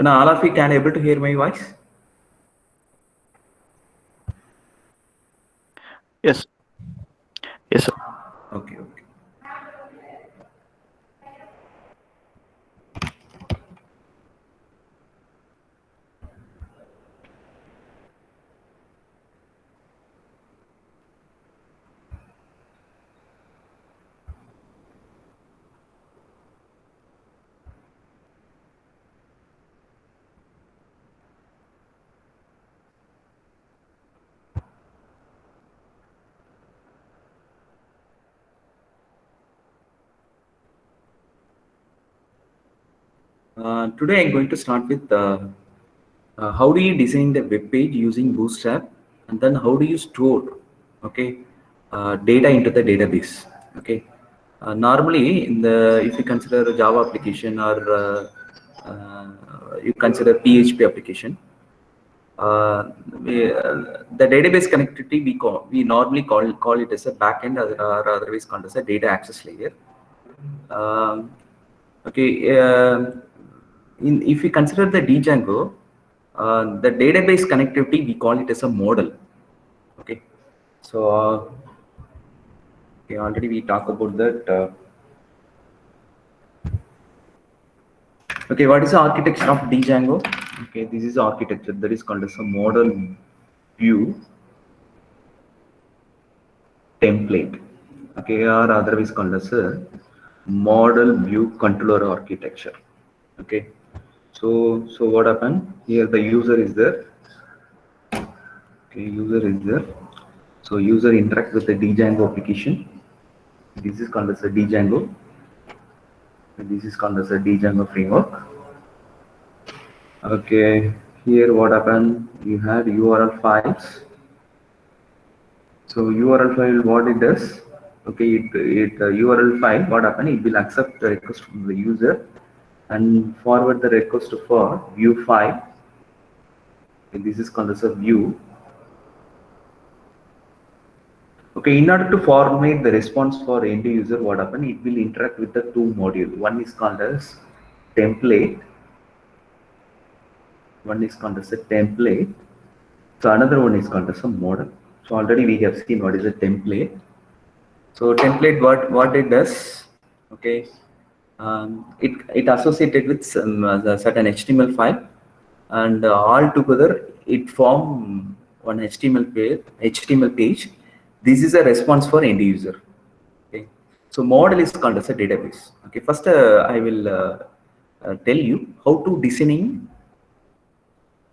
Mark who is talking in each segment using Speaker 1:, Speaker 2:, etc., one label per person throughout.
Speaker 1: Can all of you can able to hear my voice?
Speaker 2: Yes. Yes, sir.
Speaker 1: Okay, okay. Today I'm going to start with how do you design the web page using Bootstrap, and then how do you store, okay, data into the database. Okay, normally in the if you consider a Java application or uh, you consider PHP application, the database connectivity we normally call it as a backend, or otherwise called as a data access layer. Um, okay, if we consider the Django, the database connectivity we call it as a model. Okay, so okay, already we talk about that. Okay, what is the architecture of Django? Okay, this is the architecture that is called as a model view template. Okay, or otherwise called as a model view controller architecture. Okay, so what happened here? The user is there. Okay, user is there. So user interact with the Django application. This is called as a Django. This is called as a Django framework. Okay, here what happened? You had URL files. So URL file, what it does? Okay, it URL file, what happened? It will accept the request from the user and forward the request for view file. Okay, this is called as a view. Okay, in order to format the response for end user, what happen? It will interact with the two modules. One is called as template. One is called as a template. So another one is called as a model. So already we have seen what is a template. So template, what it does? Okay, it associated with some certain HTML file, and all together it form one HTML page. This is a response for end user. Okay, so model is called as a database. Okay, first I will tell you how to designing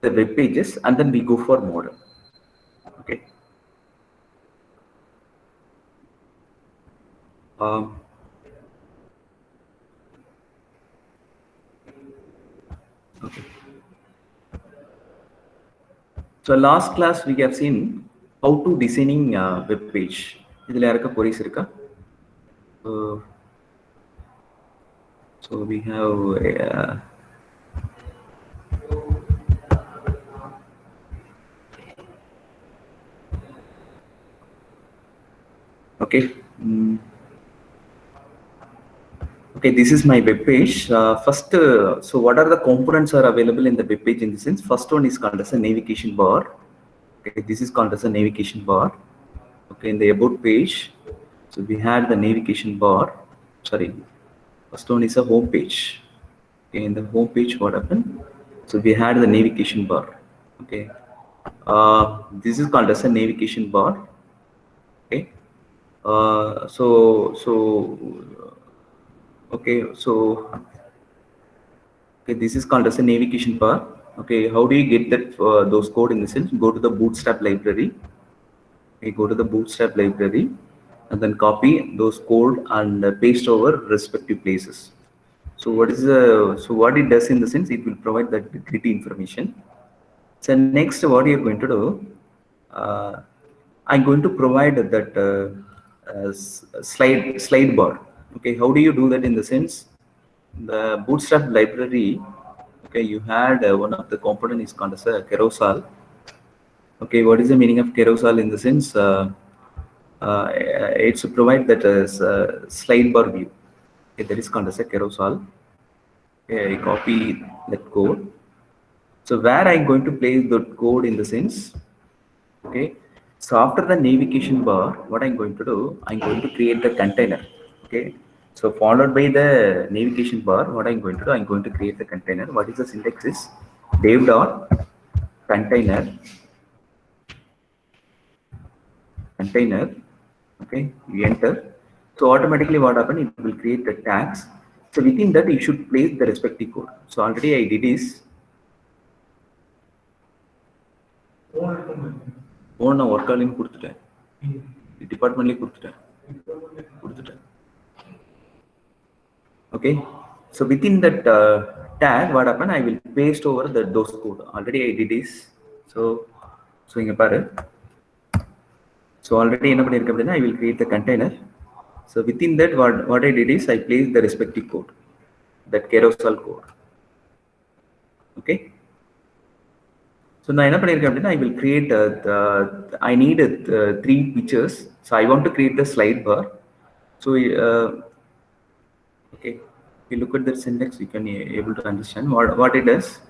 Speaker 1: the web pages, and then we go for model. Okay. Um, okay. So last class we have seen how to designing web page. Idhula yarukka queries irukka? So we have okay. Okay, this is my web page. First, so what are the components are available in the web page in the sense? First one is called as a navigation bar. Okay, this is called as a navigation bar. Okay, in the about page, so we had the navigation bar. Sorry, first one is a home page. Okay, in the home page, what happened? So we had the navigation bar. Okay, this is called as a navigation bar. Okay, okay, so okay, this is called as a navigation bar. Okay, how do you get that those code in the sense? Go to the Bootstrap library. Okay, go to the Bootstrap library and then copy those code and paste over respective places. So what is so what it does in the sense, it will provide that gritty information. So next, what you're going to do, I'm going to provide that slide bar. Okay, how do you do that in the sense? The Bootstrap library, okay, you had one of the component is called as a carousel. Okay, what is the meaning of carousel in the sense? It's to provide that as slide bar view. Okay, that is called as a carousel. Okay, I copy that code. So where I'm going to place the code in the sense, okay. So after the navigation bar, what I'm going to do, I'm going to create the container, okay. So followed by the navigation bar, what I'm going to do, I'm going to create the container. What is the syntax is dev dot container, okay, you enter. So automatically what happen, it will create the tags. So within that, you should place the respective code. So already I did this. Own work calling department okay. So within that tag, what happen? I will paste over those code. Already I did this. So inga paru. So already I will create the container. So within that, what I did is I placed the respective code, that carousel code. Okay. So now I will create I need 3 pictures. So I want to create the slide bar. So okay, if you look at the syntax, you can able to understand what it does.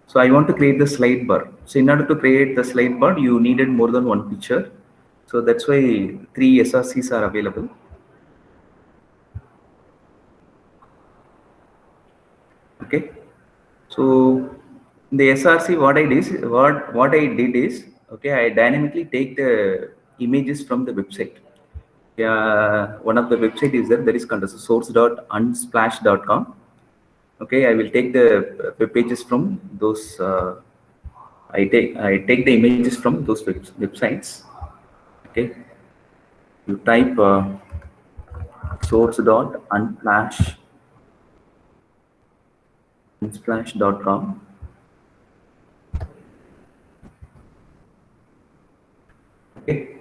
Speaker 1: So I want to create the slide bar. So in order to create the slide bar, you needed more than 1 picture. So that's why 3 SRCs are available. Okay. So the SRC, what I did is, okay, I dynamically take the images from the website. Yeah, one of the website is there is called as source.unsplash.com. Okay, I will take the web pages from those. I take the images from those websites. Okay, you type source.unsplash.com. Okay,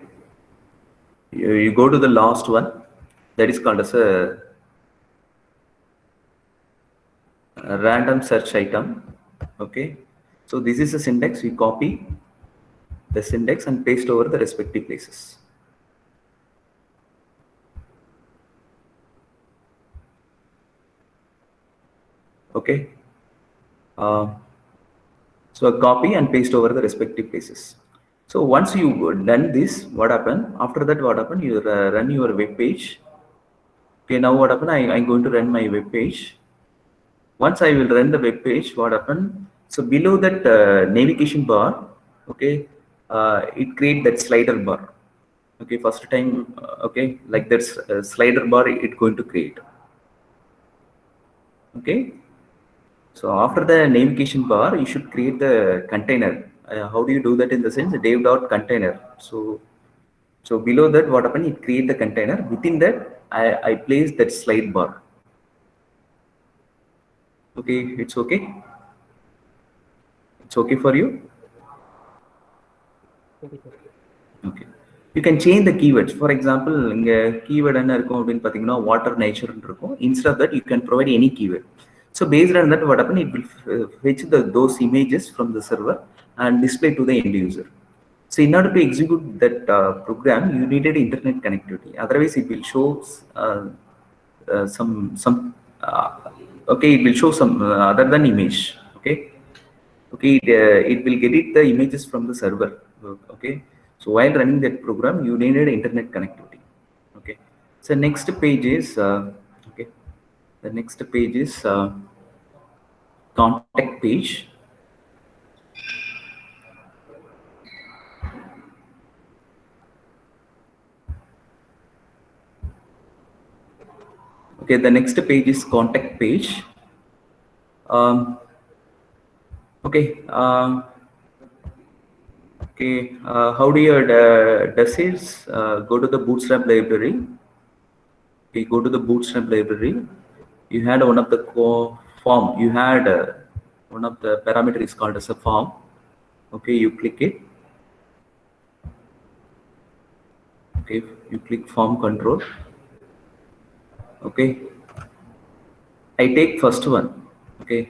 Speaker 1: you go to the last one, that is called as a random search item. Okay, so this is a syntax. We copy the syntax and paste over the respective places. Okay, so a copy and paste over the respective places. So once you done this, what happen? After that, what happen? You run your web page. Okay, now what happen? I'm going to run my web page. Once I will run the web page, what happen? So below that navigation bar, okay, it create that slider bar. Okay, first time, okay, like that slider bar, it going to create. Okay. So after the navigation bar, you should create the container. How do you do that in the sense dev.container? So below that, what happened? It create the container. Within that, I place that slide bar. Okay, it's okay. It's okay for you. Okay. You can change the keywords. For example, keyword water, nature. Instead of that, you can provide any keyword. So based on that, what happens? It will fetch those images from the server and display to the end user. So in order to execute that program, you needed internet connectivity. Otherwise, it will show okay, it will show some other than image. Okay, it will get the images from the server. Okay, so while running that program, you needed internet connectivity. Okay, so next page is okay. The next page is contact page. Okay, the next page is contact page. Okay. Okay. How do you does it? Go to the Bootstrap library. Okay, go to the Bootstrap library. You had one of the form. You had one of the parameters called as a form. Okay, you click it. Okay, you click form control. Okay, I take first one. Okay,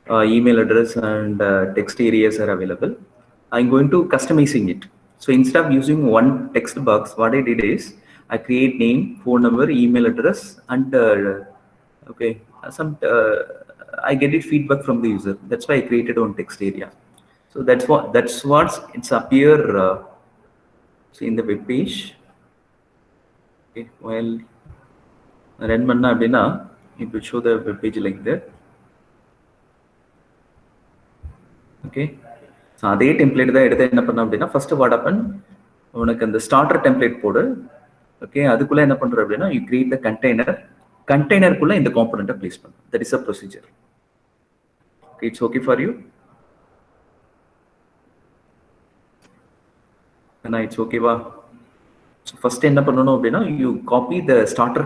Speaker 1: email address and text areas are available. I'm going to customizing it. So instead of using one text box, what I did is I create name, phone number, email address, and okay, some I get it feedback from the user. That's why I created one text area. So that's what it's appear in the web page. Okay, while run பண்ணா அப்படின்னா it will show the web page like that. Okay, so அதே template தான் எடுத்து என்ன பண்ண அப்படின்னா first what happen உனக்கு அந்த starter template போடு. Okay, அதுக்குள்ள என்ன பண்ற அப்படின்னா you create the container குள்ள இந்த component place பண்ணு. That is a procedure. Okay, it's okay for you? And it's okay va? So first என்ன பண்ணனும் அப்படின்னா you copy the starter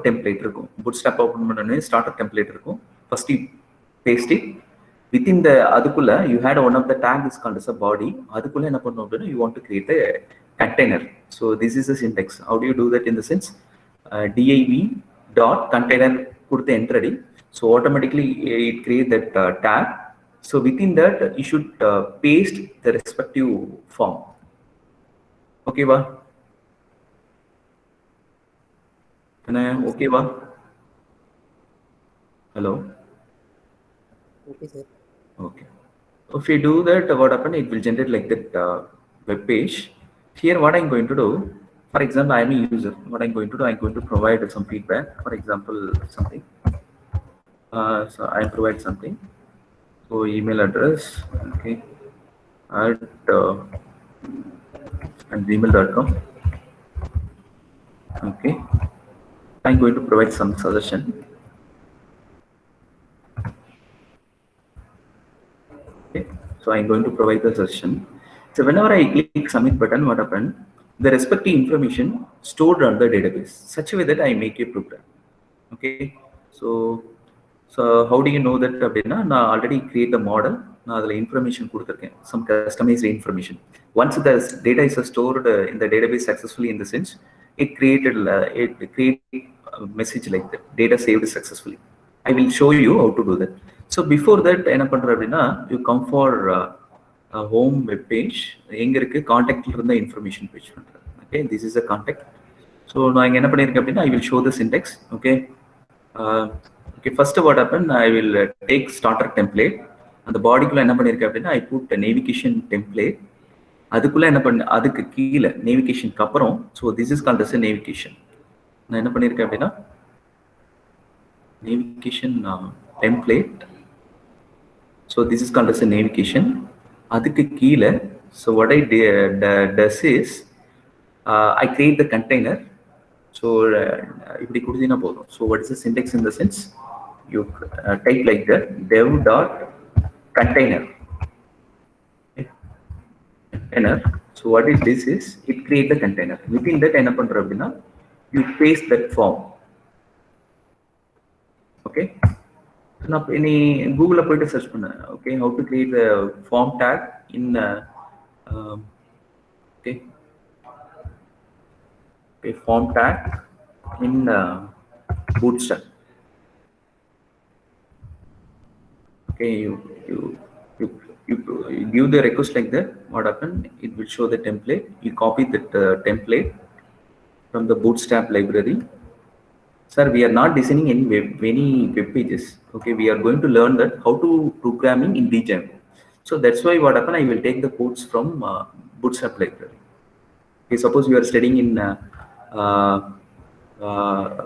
Speaker 1: template இருக்கும். bootstrap open பண்ணனே starter template இருக்கும். First you paste it within the அதுக்குள்ள you had one of the tag is called as a body. அதுக்குள்ள என்ன பண்ணனும் அப்படின்னா you want to create a container. So this is the syntax. How do you do that in the sense div dot container கொடுத்து enter அடி. So automatically it create that tag. So within that you should paste the respective form. Okay va? Okay va? Hello?
Speaker 3: Okay, sir.
Speaker 1: Okay. If you do that, what happen? It will generate like that web page. Here, what I'm going to do, for example, I'm a user. What I'm going to do, I'm going to provide some feedback. For example, something. So I provide something. So email address, okay, at gmail.com. Okay. I'm going to provide some suggestion. Okay. So I'm going to provide the suggestion. So whenever I click submit button, what happened? The respective information stored on the database, such a way that I make a program. Okay. So how do you know that? I already create the model. Information some customized information. Once the data is stored in the database successfully, in the sense it created a message like that, data saved successfully. I will show you how to do that. So before that, you come for a home web page. Contact information page. Okay, this is a contact. So now I will show the syntax. Okay. Okay, first what happened, I will take starter template and the body I put a navigation template. அதுக்கு கீழ navigation அப்புறம், so this is called as a navigation. நான் என்ன பண்ணிருக்கேன் அப்படின்னா navigation template. So this is called as a navigation. அதுக்கு கீழ, so what I does is I create the container. So இப்படி கொடுத்தீனா போதும். So what is the syntax in the sense? You type like that, dev dot container. Container. So what it is it create the container. Within that என்ன பண்ற அப்படின்னா you paste that form. Okay. நான் நீ கூகுள்ல போயிட்டு search பண்ண. Okay, how to create the form tag in okay, form tag in Bootstrap. Okay, you give the request like that. What happened? It will show the template. You copy that template from the Bootstrap library. Sir, we are not designing any web pages. Okay, we are going to learn that how to programming in Django. So that's why what happened? I will take the codes from Bootstrap library. Okay, suppose you are studying in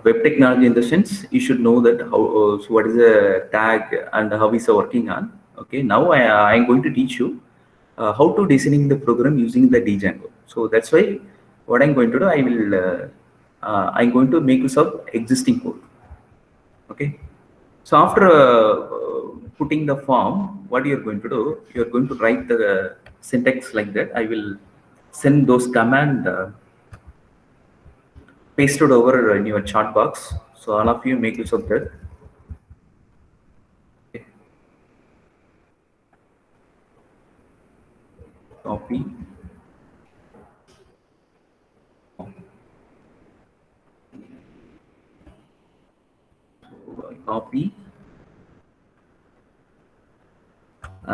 Speaker 1: web technology, in the sense you should know that how so what is a tag and how is working on. Okay, now I am going to teach you how to designing the program using the Django. So that's why what I'm going to do, I will I'm going to make use of existing code. Okay, so after putting the form, what you're going to do, you're going to write the syntax like that. I will send those command pasted over in your chat box. So all of you make use of that. Okay. Copy. Copy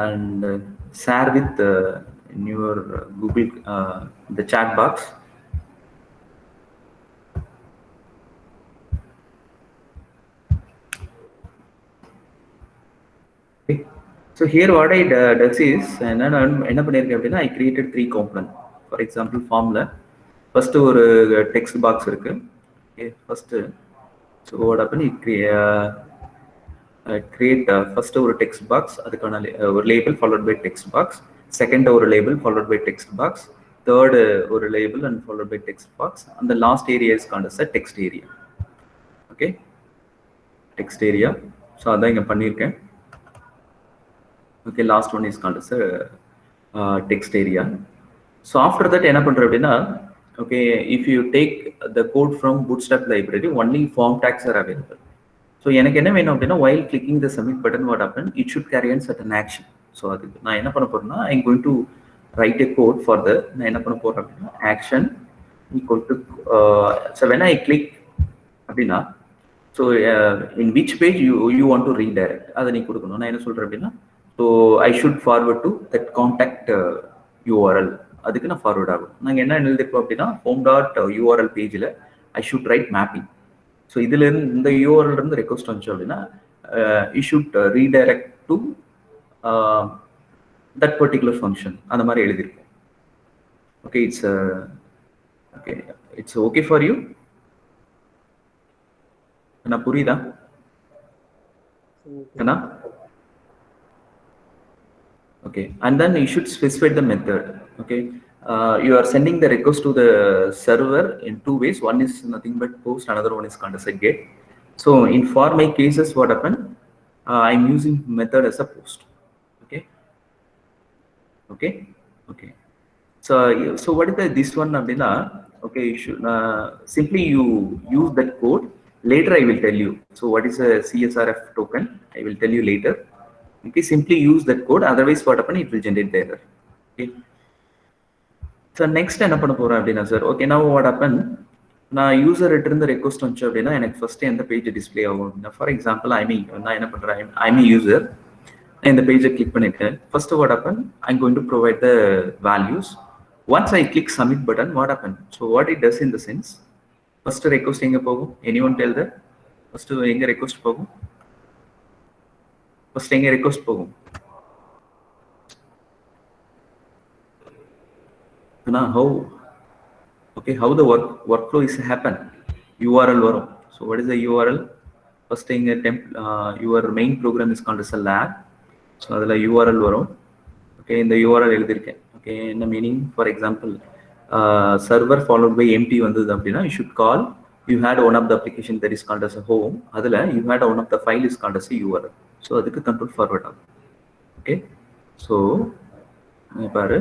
Speaker 1: and share with in your Google the chat box. So here what I does is என்ன பண்ணிருக்கேன் அப்படின்னா I created 3 component. For example formula first ஒரு text box இருக்கு. Okay, first so what happen it create first ஒரு text box அதுக்கான ஒரு label followed by text box, second ஒரு label followed by text box, third ஒரு label and followed by text box, and the last area is called as a text area. Okay, text area. So அதான் இங்க பண்ணிருக்கேன். Okay, last one is called as a text area. So after that என்ன பண்றேன் அப்படின்னா okay, if you take the code from bootstrap library only form tags are available. So எனக்கு என்ன வேணும் அப்படின்னா while clicking the submit button what happen it should carry on certain action. So அதுக்கு நான் என்ன பண்ண போறேன்னா I'm going to write a code for the நான் என்ன பண்ண போறேன் அப்படின்னா action equal to so when I click அப்படின்னா so in which page you want to redirect அதை நீ கொடுக்கணும். நான் என்ன சொல்றேன் அப்படின்னா so I should forward to that contact URL அதுக்கு நான் ஃபார்வர்ட் ஆகும். நாங்கள் என்ன எழுதிருப்போம் அப்படின்னா home.url பேஜில் I should write mapping. So இதுல இருந்து இந்த URL இருந்து ரெக்வஸ்ட் வந்துச்சு அப்படின்னா you should redirect to that particular function அந்த மாதிரி எழுதிருக்கோம். Okay, it's okay for you? நான் புரியுதா? என்ன? Okay, and then you should specify the method. Okay, you are sending the request to the server in two ways. One is nothing but post, another one is called as a get. So in for my cases what happened, I'm using method as a post. Okay, so what is this one abdina? Okay, you should simply you use that code. Later I will tell you. So what is a CSRF token? I will tell you later. Okay, simply use that code, otherwise what happen it will generate the error. Okay, so next என்ன பண்ண போறேன் அப்படின்னா sir okay now what happen நான் user கிட்ட இருந்து request வந்துச்சு அப்படின்னா எனக்கு ஃபர்ஸ்ட் எந்த பேஜ் டிஸ்ப்ளே ஆகும் அப்படின்னா ஃபார் எக்ஸாம்பிள் நான் என்ன பண்றேன் ஐம் யூசர் இந்த பேஜை கிளிக் பண்ணிட்டேன். First what happen I'm going to provide the values. Once I click submit button what happen, so what it does in the sense first request எங்க போகும்? anyone tell that? first எங்க request போகும்? first எங்க request போகும்? now how the workflow is happen? URL வரும். So what is the URL? first எங்க your main program is called as a lab. So அதுல URL வரும். okay, இந்த URL எழுதிருக்கேன். okay, என்ன meaning? for example server followed by empty வந்தது அப்படின்னா you should call you had one of the application that is called as a home. அதுல you had one of the file is called as a URL. so அதுக்கு control forward ஆகும். okay, so பாரு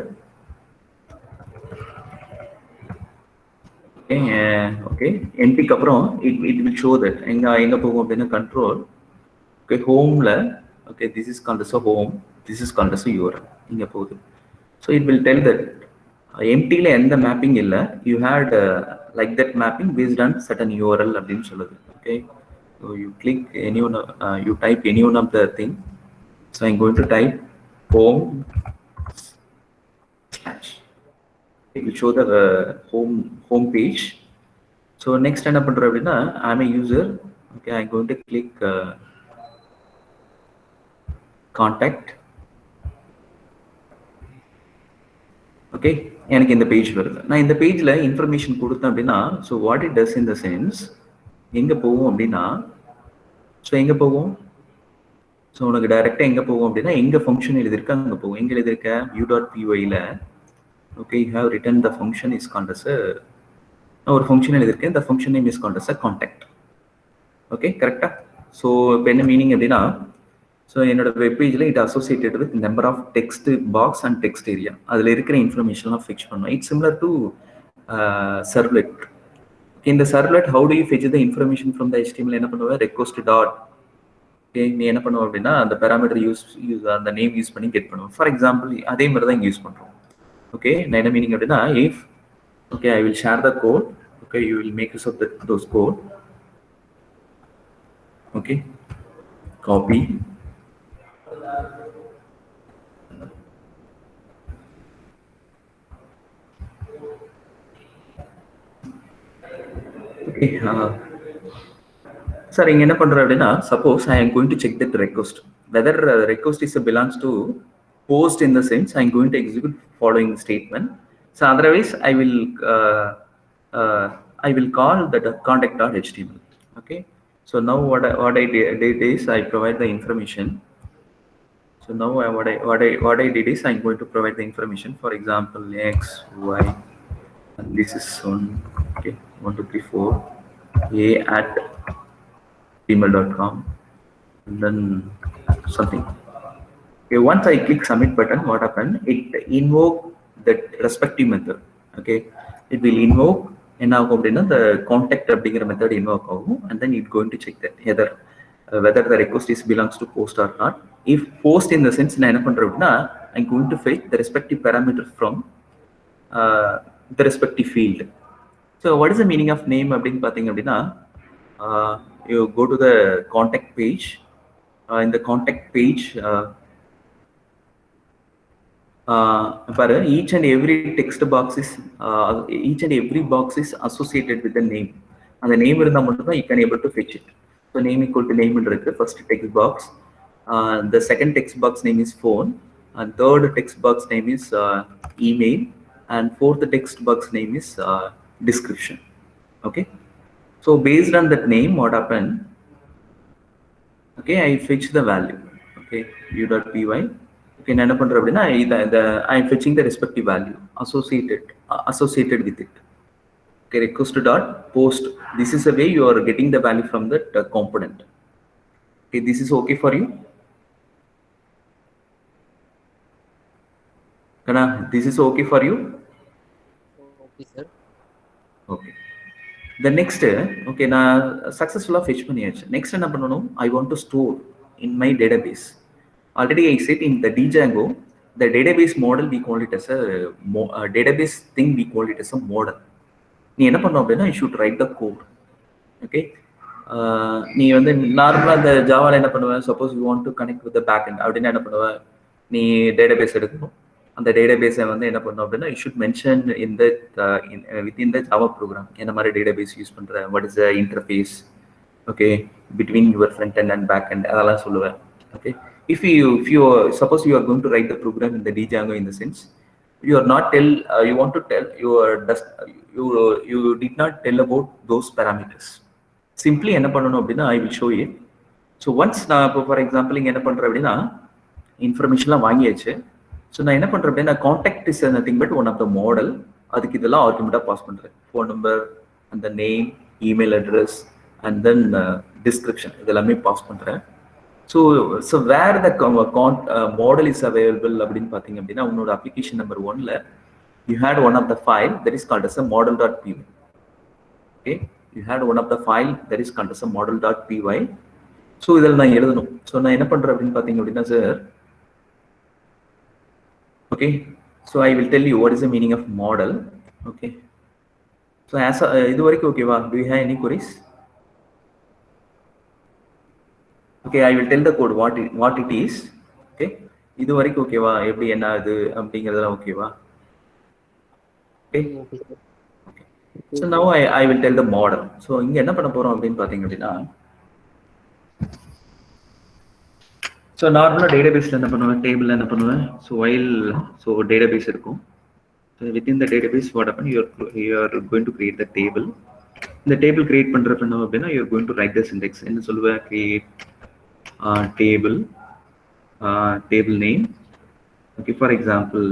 Speaker 1: okay empty க்கு அப்புறம் it will show that எங்க போகும் அப்படின்னா control. okay, homeல okay this is called as a home, this is called as a URL இங்க போகுது. so it will tell that empty ல எந்த mapping இல்ல, you had like that mapping based on certain URL அப்படின்னு சொல்லுது. okay, so you click any one you type any one of the thing. so I'm going to type home slash it will show the home page. so next என்ன பண்றேன் அப்படின்னா I'm a user. okay, I'm going to click contact. okay, எனக்கு இந்த page வருது. நான் இந்த பேஜ்ல information கொடுத்தேன் அப்படின்னா so what it does in the sense எங்க போகும் அப்படின்னா so எங்க போகும் so உனக்கு டைரக்டா எங்க போகும் அப்படின்னா எங்க ஃபங்க்ஷன் எழுதிருக்க அங்க போகும். எங்க எழுதிருக்க u.py ல okay you have written the function is called as a ஒரு function எழுதிருக்கேன். the function name is called as a contact. okay, கரெக்டா? so இப்போ என்ன மீனிங் அப்படின்னா so என்னோட வெப் பேஜ்ல it associated with number of text box and text area அதுல இருக்கிற இன்ஃபர்மேஷன்லாம் fetch பண்ணும். it's similar to servlet. okay, in the servlet how do you fetch the information from the HTML? என்ன பண்ணுவ request dot okay நீ என்ன பண்ணுவ அப்படின்னா அந்த parameter யூஸ் அந்த நேம் யூஸ் பண்ணி கெட் பண்ணுவோம். ஃபார் எக்ஸாம்பிள் அதே மாதிரி தான் இங்க யூஸ் பண்றோம். okay, நான் என்ன மீனிங் அப்படின்னா if okay I will share the code. okay, you will make use of those code. okay, copy sir இங்க என்ன பண்றேன் அப்படின்னா suppose I am going to check that request. whether request is belongs to post in the sense I'm going to execute following statement. So otherwise I will call the contact.html. Okay. So now what I did is I provide the information. So now what I did is I'm going to provide the information. For example, X, Y, and this is one. Okay, 1, 2, 3, 4. A at gmail.com, and then something. Okay, once I click submit button, what happened? It invoke that respective method. Okay, it will invoke and now the contact method invoke and then it's going to check that whether the request is belongs to post or not. If post in the sense I'm going to fetch the respective parameter from the respective field. So what is the meaning of name? You go to the contact page. In the contact page, each and every text box is each and every box is associated with the name, and the name you can able to fetch it. So name equal to name first text box, the second text box name is phone, and third text box name is email, and fourth text box name is description. Okay, so based on that name, what happened? Okay, I fetch the value. Okay, u.py. Okay, I'm fetching the respective value associated with it. Okay, request dot post. This is the way you are getting the value from that component. Okay, this is okay for you? Kana, this is okay for you?
Speaker 3: Okay, sir.
Speaker 1: Okay. The next, okay, na successful fetch panniyaachu. Next enna pannanum? I want to store in my database. Already I said in the Django, the database model we call it as a database thing, we call it as a model. You should write the code. Okay. Normal the Java suppose you want to connect with the backend. Database and the database you should mention in the within the Java program database use what is the interface, okay, between your front end and back end. Okay, if you suppose you are going to write the program in the Django in the sense you are not you want to tell you did not tell about those parameters. Simply I will show you. So once for example information so contact is nothing but one of the model argument pass phone number and the name, email address, and then description pass so where the model is available application number 1 you had one of the file that is called as a model.py. Okay, you had one of the file that is called as a model.py. So sir, okay, so I will tell you what is the meaning of model. Okay, so as okay, do you have any queries? Okay, I will tell the code what it is. Okay, okay va eppadi enna adu அப்படிங்கிறதெல்லாம் okay va? Okay. Okay. So now I will tell the model. So இங்க என்ன பண்ண போறோம் அப்படினு பாத்தீங்க அப்படினா so நார்மலா டேட்டாபேஸ்ல என்ன பண்ணுவேன் டேபிள்ல என்ன பண்ணுவேன் so while so database இருக்கும் so within the database what happen you are going to create the table. The table create பண்றப்ப என்ன அப்படினா you are going to write the syntax. என்ன சொல்லுவேன் create table name, okay, for example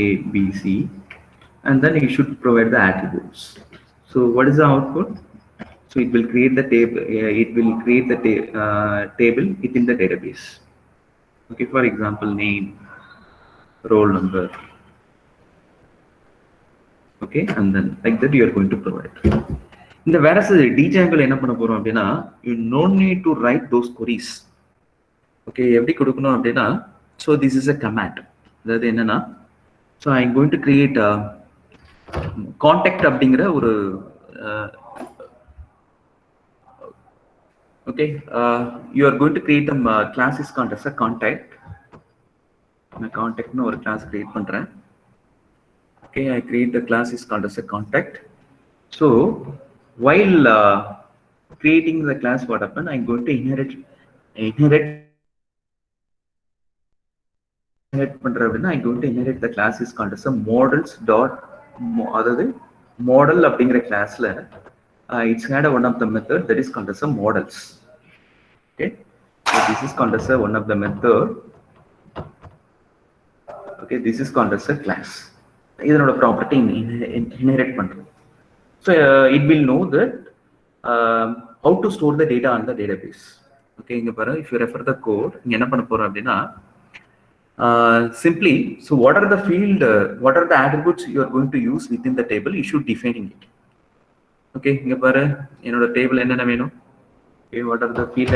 Speaker 1: A B C, and then you should provide the attributes. So what is the output? So it will create the table. It will create the table within the database. Okay, for example, name, roll number. Okay, and then like that you are going to provide. In the whereas Django enna panna porom appadina you no need to write those queries. Okay, eppadi kudukanum appadina so this is a command. That enna so I am going to create a contact அப்படிங்கிற ஒரு okay you are going to create a class is called as a contact. நான் contact னு ஒரு class create பண்றேன். Okay, I create the class is called as a contact. So while creating the class what happened I'm going to inherit inherit பண்றேன் அப்படின்னா I'm going to inherit the class is called as a models dot அதாவது model அப்படிங்கிற கிளாஸ்ல it's had one of the method that is called as a models. Okay, so this is called as a one of the method. Okay, this is called as a class. இதனோட property inherit பண்றது. So it will know that how to store the data on the database. Okay, இங்க பாருங்க, if you refer the code, இங்க என்ன பண்ண போறோம் அப்படின்னா simply, so what are the field, what are the attributes you are going to use within the table, you should defining it. Okay, இங்க பாரு, என்னோட டேபிள் என்னென்ன வேணும். Okay, what are the field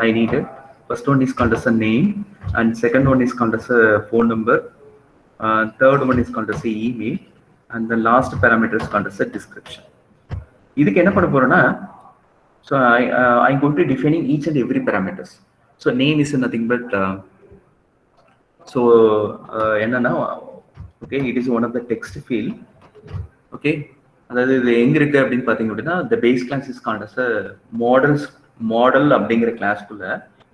Speaker 1: I needed? First one is called as a name, and second one is called as a phone number, third one is called as a email, and the last parameter is called as a description. இதுக்கு என்ன பண்ண போறோம்னா, so I'm going to defining each and every parameters. So name is nothing but so என்னன்னா, okay, it is one of the text field. Okay, அதாவது இது எங்க இருக்கு அப்படின்னு பாத்தீங்க அப்படின்னா, the base class is called as a model அப்படிங்கிற கிளாஸ்க்குள்ள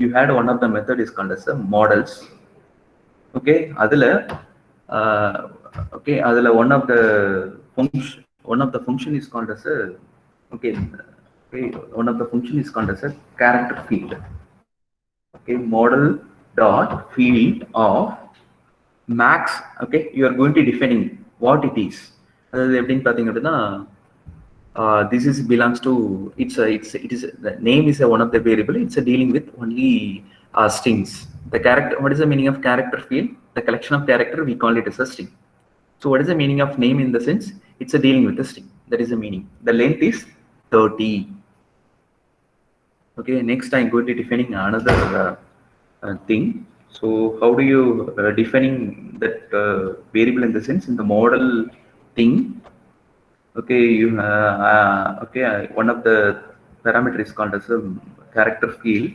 Speaker 1: you had one of the method is called as a models. Okay, அதுல okay, அதுல one of the function is called as a okay, one of the function is called as a character field. Okay, model dot field of max. Okay, you are going to defining what it is. அதாவது எப்படின்னு பாத்தீங்க அப்படின்னா, this is belongs to it is the name is one of the variable. It's dealing with only strings. The character, what is the meaning of character field? The collection of character, we call it as a string. So what is the meaning of name in the sense? It's a dealing with the string. That is the meaning. The length is 30. Okay, next I'm going to defining another thing. So how do you defining that variable in the sense in the model thing? Okay, you okay, one of the parameter is called as a character field.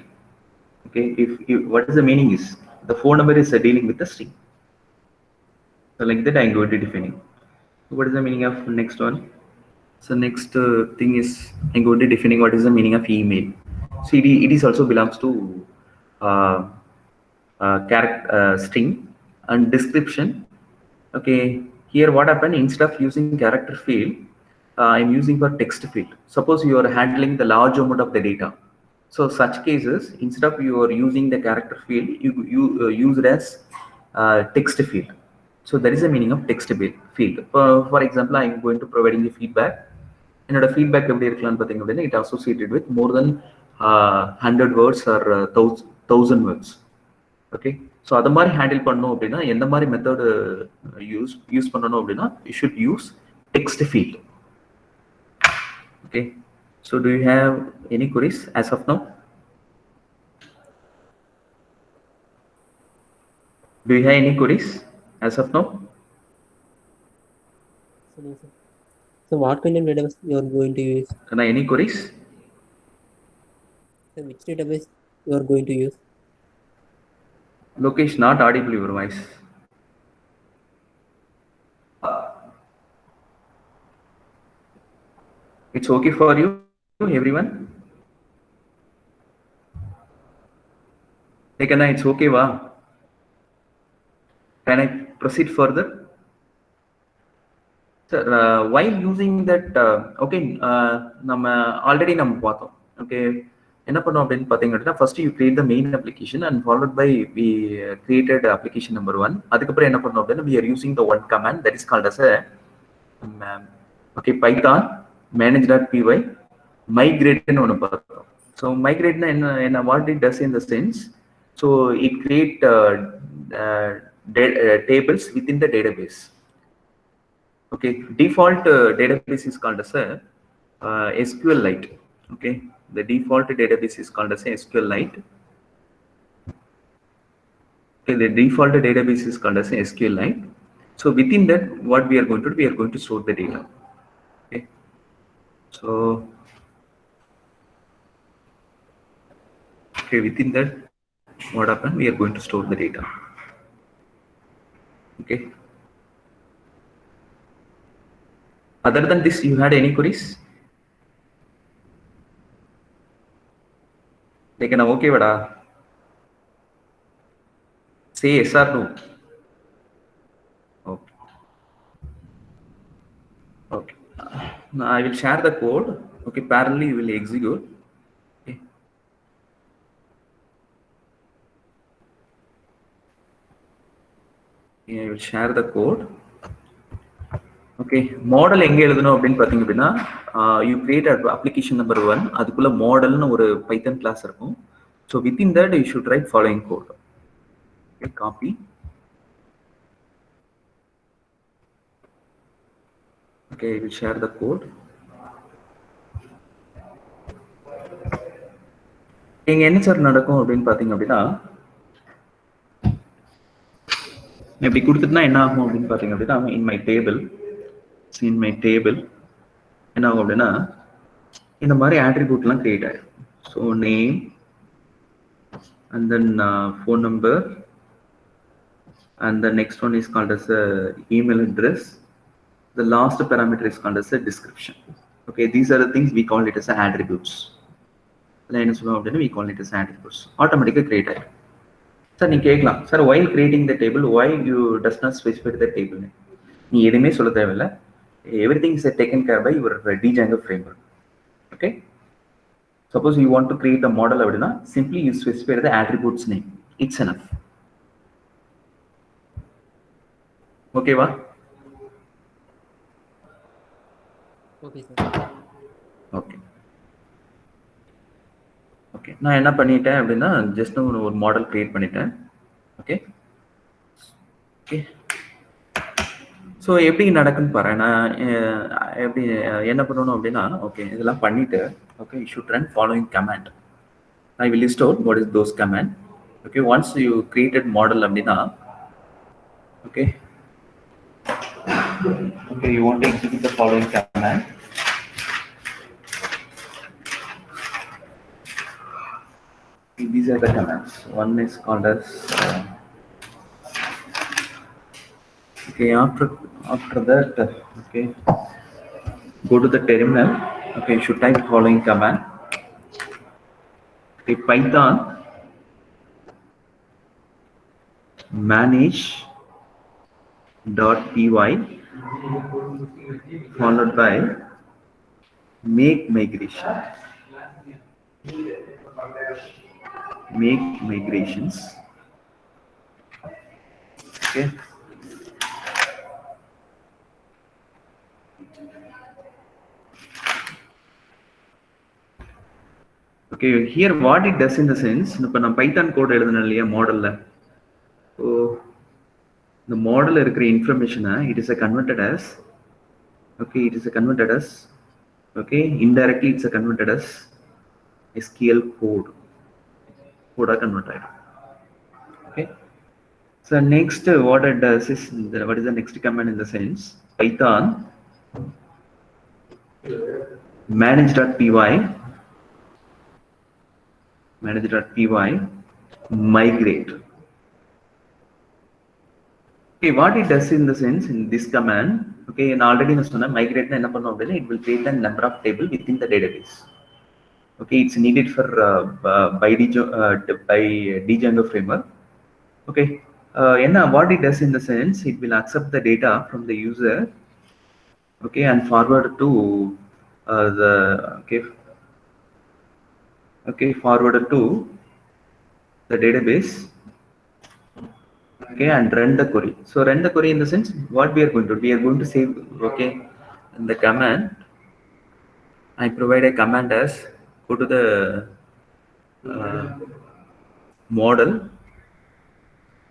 Speaker 1: Okay, if what is the meaning is the phone number is dealing with the string. So like that I'm going to defining. So what is the meaning of next one? So next thing is I'm going to defining what is the meaning of email. So it is also belongs to character string and description. Okay, here what happened, instead of using character field, I'm using for text field. Suppose you are handling the large amount of the data. So such cases, instead of you are using the character field, you use it as text field. So that is the meaning of text field. For example, I'm going to providing the feedback. என்னோட feedback எப்படி இருக்கலாம்னு பார்த்தீங்க அப்படின்னா, it associated with more than 100 words or 1000 words. Okay, so அது மாதிரி handle பண்ணணும் அப்படின்னா எந்த மாதிரி மெத்தட் யூஸ் பண்ணணும் அப்படின்னா, you should use text field. Okay, so do you have any queries as of now? Do you have any queries as of now?
Speaker 3: So what kind of database you are going to use?
Speaker 1: Any queries?
Speaker 3: So which database you are going to use?
Speaker 1: Lokesh, not audible your voice. It's okay for you, everyone? Ekana, it's okay, va? Can I proceed further? Sir, while using that, okay, நம்ம already நம்ம பார்த்தோம். Okay, என்ன பண்ணோம் அப்படின்னு பார்த்தீங்கன்னா, first you create the main application and followed by we created application number 1. அதுக்கப்புறம் என்ன பண்ணோம் அப்படின்னா, we are using the one command that is called as a okay, Python manage.py migrate ன்னு ஒன்று பார்த்தோம். So migrate னா என்ன what it does in the sense, so it create tables within the database. Okay, default database is called as a SQLite. Okay, the default database is called as a SQLite. Okay, the default database is called as a SQLite. So within that, what we are going to do, we are going to store the data. Okay, so okay, within that, what happened, we are going to store the data. Okay, other than this, you had any queries? Like an okay, vada. Say yes or no. Okay. Okay. Now I will share the code. Okay. Parallelly, you will execute. Okay. I will share the code. Okay. Model எங்க எழுதணும் அப்படின்னு பாத்தீங்க அப்படின்னா you create application number 1 அதுக்குள்ள மாடல்னு ஒரு பைத்தன் class இருக்கும். So within that you should write following code. Okay. Copy. Okay. I will share the code. இங்க என்ன சார் நடக்கும் அப்படின்னு பாத்தீங்க அப்படின்னா இப்படி கொடுத்துட்டுனா என்ன ஆகும் அப்படின்னு பாத்தீங்க அப்படின்னா in my table என்ன ஆகும் அப்படின்னா இந்த மாதிரி attribute கிரியேட் ஆயிடும். So name and then phone number and the next one is called as email address. The last parameter is called as a description. Okay, these are the things we call it as attributes. We call it as attributes. Automatically create it. Sir, you கேட்கலாம் sir while creating the table why you does not specify the table name? நீ எதுவுமே சொல்ல தேவையில்லை. Everything is taken care by your Django framework. Okay. Suppose you want to create a model அப்படின்னா simply you specify the attributes name. It's enough. Okay வா?
Speaker 3: Okay sir.
Speaker 1: Okay. Okay நான் என்ன பண்ணிட்டேன் அப்படின்னா ஜஸ்ட் ஒரு மாடல் கிரியேட் பண்ணிட்டேன். Okay okay so எப்படி நடக்குன்னு பாரு. நான் எப்படி என்ன பண்ணணும் அப்படின்னா ஓகே இதெல்லாம் பண்ணிட்டு okay you should run following command. I will list out what is those command. Okay once you created model அப்படின்னா okay okay you want to execute the following command. These are the commands. One is called as okay. After that, okay, go to the terminal. Okay, you should type the following command. Okay, Python manage.py followed by make migrations. Okay. Okay, here what it does in the sense, இப்போ நான் Python code எழுதுனேன் இல்லையா மாடல்ல. So the model இருக்கிற information it is converted as okay, okay, indirectly it's converted as SQL code converted. Okay, so next what it does is what is the next command in the sense Python manage.py migrate. Okay, what it does in the sense in this command okay and already na sonna migrate na enna pannom appadina it will create the number of table within the database. Okay, it's needed for by Django framework. Okay, what it does in the sense it will accept the data from the user okay and forward to the forwarded to the database okay and run the query. So run the query in the sense what we are going to save okay in the command. I provide a command as go to the model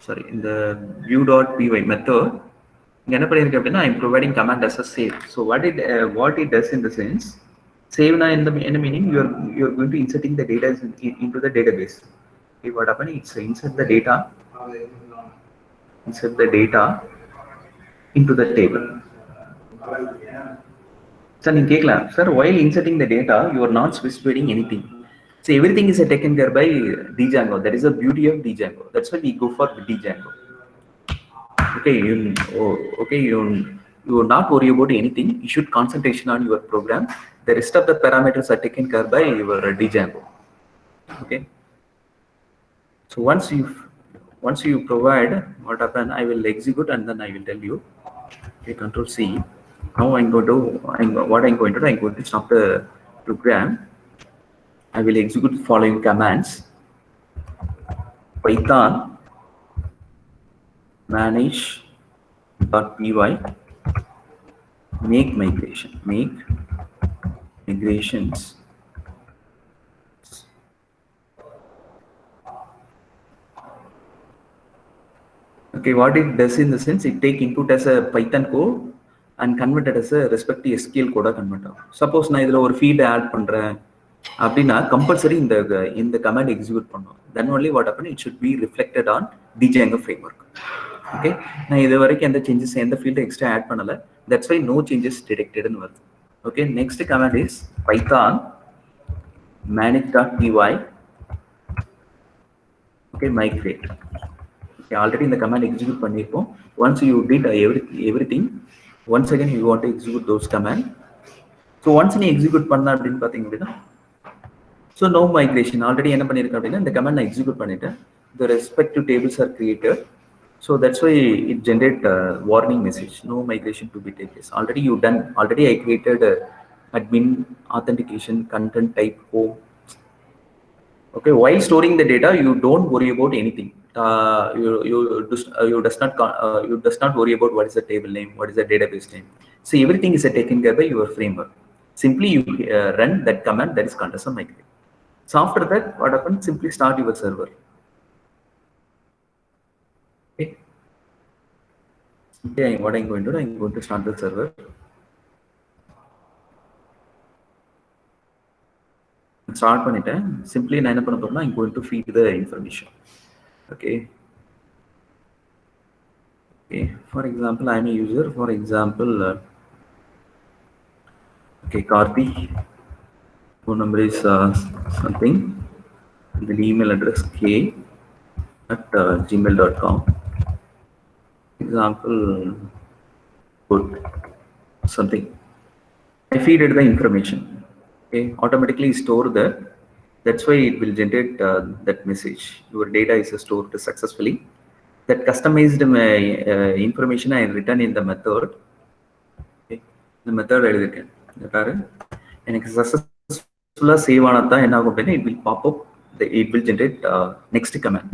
Speaker 1: sorry in the view.py method. என்ன பண்ணிருக்கேன் அப்படின்னா I'm providing command as a save. So what it does in the sense save na in the meaning you are going to inserting the data into the database. Okay, what happen it's insert the data into the table. Sir, you கேட்கலாம் sir while inserting the data you are not specifying anything. So everything is taken care by Django. That is the beauty of Django. That's why we go for Django. Okay, you are not worry about anything. You should concentration on your program. The rest of the parameters are taken care by your Django. Okay. So once you provide what happen, I will execute and then I will tell you. Okay, Control C. Now I'm going to stop the program. I will execute the following commands. Python manage.py make migrations. Okay, what it does in the sense, it take input as a Python code and convert it as a respective SQL code convert. Suppose நான் இதுல ஒரு field add பண்றேன் அப்படினா compulsory இந்த command execute பண்ணும். Then only what happen, it should be reflected on Django framework. Okay, நான் இது வரைக்கும் எந்த changes எந்த field extra add பண்ணல. That's why no changes detected ன்னு வருது. Okay, next command is Python manage.py okay migrate. Okay, already in the command execute பண்ணிருப்போம். Once you did everything, once again you want to execute those command. So once நீ execute பண்ண அப்படினு பாத்தீங்க அப்படினா, so no migration already என்ன பண்ணிருக்க அப்படினா இந்த command நான் execute பண்ணிட்டேன். The respective tables are created. So that's why it generate warning message, no migration to be take place. Already I created admin, authentication, content type, home. Okay, while storing the data, you don't worry about anything. You does not worry about what is the table name, what is the database name. So everything is taken care by your framework. Simply you run that command, that is called as a migrate. So after that, what happens? Simply start your server. Okay, what I'm going to do, I'm going to start the server. Start பண்ணிட்டேன். Simply நான் என்ன பண்ண போறேன்னா, I'm going to feed the information. Okay. Okay. For example, I'm a user. For example, okay, Karthi. Phone number is something. The email address k@gmail.com. Example, put something. I feed it the information. Okay, automatically store that. That's why it will generate that message. Your data is stored successfully. That customized information I written in the method. Okay, the method எழுதிருக்கேன். இந்த பாரு, எனக்கு successfully save ஆனதா என்ன ஆகும் அப்படினா, it will pop up. It will generate next command.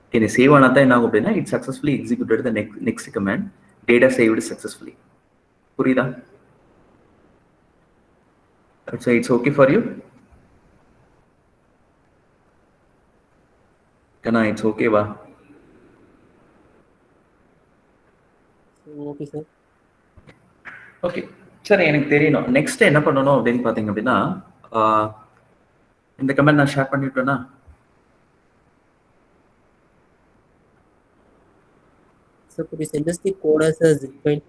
Speaker 1: Okay, save ஆனதா என்ன ஆகும் அப்படினா, it successfully executed the next command. Data saved successfully. புரியுதா? So it's okay for you? Kana, it's okay va?
Speaker 3: Okay sir.
Speaker 1: Okay. சரி, எனக்கு தெரியணும். Next என்ன பண்ணணும் அப்படின்னு பாத்தீங்க அப்படின்னா, இந்த கமெண்ட் நான் ஷேர் பண்ணிட்டேனா?
Speaker 3: So could you send us the code as a zip file?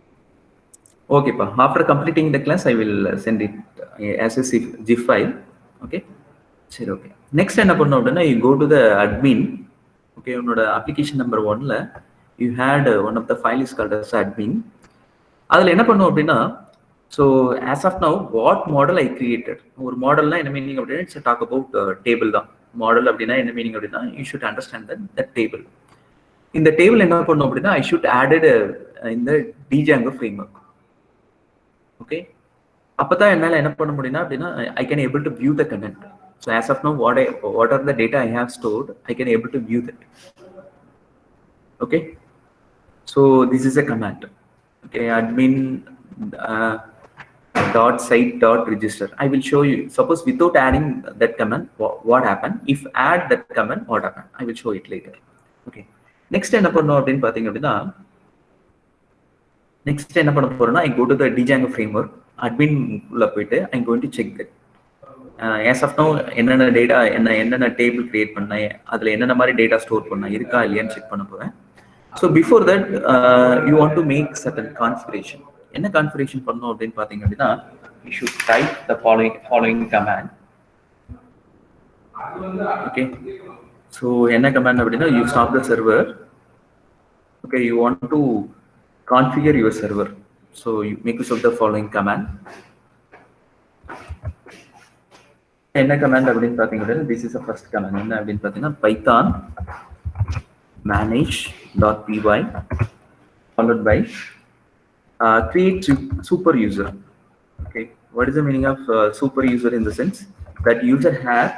Speaker 1: Okay, pa. After completing the class, I will send it as a zip file. Okay. சரி, okay. Next என்ன பண்ணணும் அப்படின்னா, you go to the admin. Okay, உன்னோட application number 1ல you had one of the file is called as admin. அதுல என்ன பண்ணும் அப்படின்னா, so as of now, what model I created? ஒரு மாடல்னா என்ன மீனிங் அப்படின்னா, it's a talk about table தான். Model அப்படின்னா என்ன மீனிங் அப்படின்னா, you should understand that table. இந்த டேபிள் என்ன பண்ணும் அப்படின்னா, I should added in the Django framework. Okay, அப்பதான் என்னால என்ன பண்ண முடியும்னா அப்படின்னா, I can able to view the content. So as of now, what are the data I have stored, I can able to view that. Okay, so this is a command. Okay, admin dot site dot register. I will show you. Suppose without adding that command, what happened? If add that command, what happened? I will show it later. Okay. Next என்ன பண்ணணும் அப்படின்னு பாத்தீங்க அப்படின்னா, next என்ன பண்ண போறேன்னா, I go to the Django framework, admin உள்ள போயிட்டு I'm going to check that. As of now, என்னென்ன டேட்டா என்னென்ன டேபிள் கிரியேட் பண்ணேன், அதுல என்னென்ன மாதிரி டேட்டா ஸ்டோர் பண்ணேன், இருக்கா இல்லையான்னு செக் பண்ண போறேன். So before that, you want to make certain configuration. என்ன configuration பண்ணணும் அப்படின்னு பாத்தீங்க அப்படின்னா, you should type the following command. Okay. So என்ன command அப்படின்னா, you stop the server. Okay, you want to configure your server. So you make use of the following command. என்ன command அப்படின்னு பாத்தீங்க அப்படின்னா, this is the first command. என்ன அப்படின்னு பாத்தீங்கன்னா, Python manage.py followed by create super user. Okay, what is the meaning of super user? In the sense that user had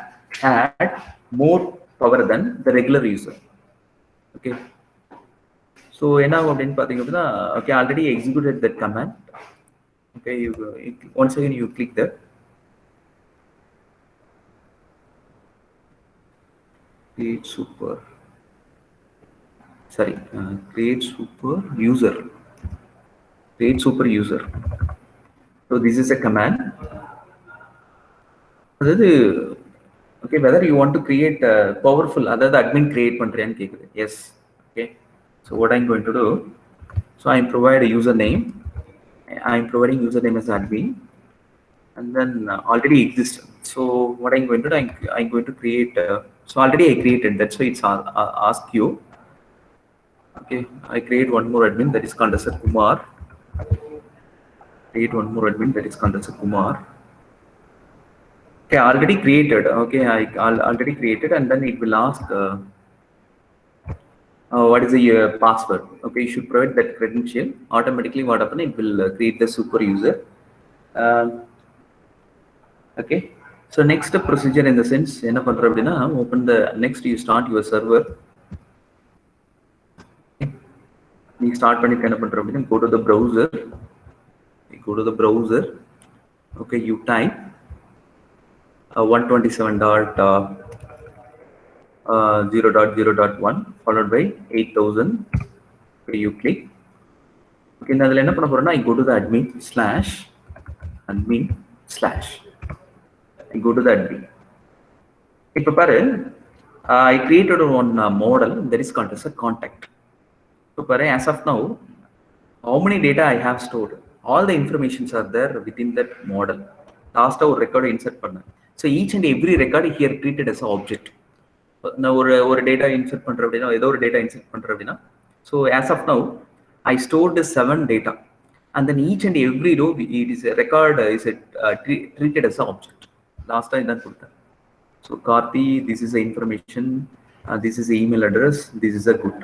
Speaker 1: more power than the regular user. Okay, so என்ன அப்படின்னு பாத்தீங்க அப்படின்னா, okay, already executed that command. Okay, you once again you click that. Create super. Sorry, create super user. Create super user. So this is a command. Okay, whether you want to create powerful, அதாவது admin create பண்றியான்னு கேக்குது. Yes. Okay. So what I'm going to do? So I'm provide a username. I'm providing username as admin, and then already exists. So what I'm going to do? I'm going to create. So already I created. That's why it's ask you. Okay, I create one more admin that is called as a Kumar. Create one more admin that is called as a Kumar. Okay, already created. Okay, I already created, and then it will ask what is the password. Okay, you should provide that credential. Automatically, what happen? It will create the super user. Okay, so next procedure in the sense, open the next. You start your server. You start go to the browser. You go to the browser. Okay, you type 127.0.0.1 followed by 8000. Okay, you click. Okay, now I go to the admin slash. I go to the admin. I created one model that is called as a contact. So as of now, how many data I have stored? All the informations are there within that model. Last our record insert panna. So each and every record here treated as an object. Now or data insert பண்ற அப்படினா ஏதோ ஒரு data insert பண்ற அப்படினா, so as of now I stored 7 data, and then each and every row it is a record is treated as an object. Last time that கொடுத்தேன். So Karthi, this is the information, this is the email address, this is a good.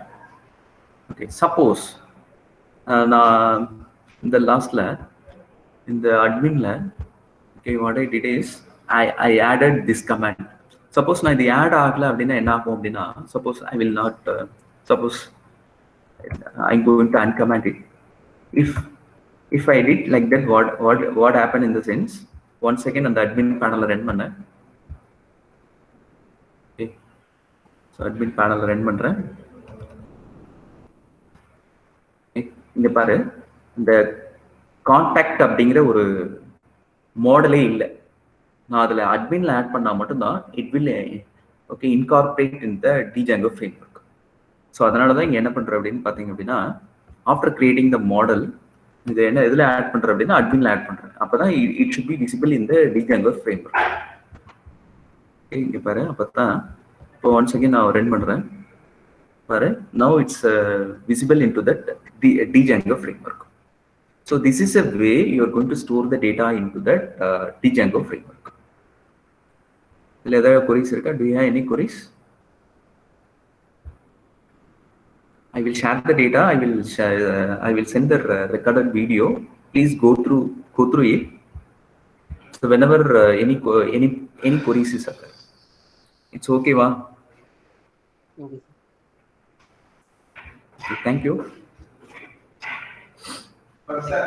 Speaker 1: Okay, suppose in the last lab, in the admin lab, okay, what I did is I added this command. Suppose na the add agla appadina enna agum appadina, suppose I will not suppose I'm going to uncomment it. If I did like that, what happened in the sense, once again on the admin panel run panna. Okay, so admin panel run பண்றேன். இங்க பாரு, இந்த contact அப்படிங்கிற ஒரு மாடலே இல்லை. நான் அதில் அட்மின்ல add பண்ணால் மட்டும்தான் it will okay incorporate in the Django framework. So அதனால தான் இங்கே என்ன பண்ணுறேன் அப்படின்னு பார்த்தீங்க அப்படின்னா, ஆஃப்டர் கிரியேட்டிங் த மாடல் இது என்ன இதில் ஆட் பண்ணுறேன் அப்படின்னா அட்மின்ல ஆட் பண்ணுறேன். அப்போ தான் it should be visible in the Django framework. இங்கே பாரு, அப்போ தான் இப்போ ஒன்ஸ் அகேன் நான் ரன் பண்ணுறேன். Now it's visible into that Django framework. So this is a way you are going to store the data into that Django framework. Queries? Do you have any queries? I will share the data. I will send the recorded video. Please go through it. So whenever any queries is occur, it's okay, va?
Speaker 3: Okay.
Speaker 1: Thank you.
Speaker 4: Sir,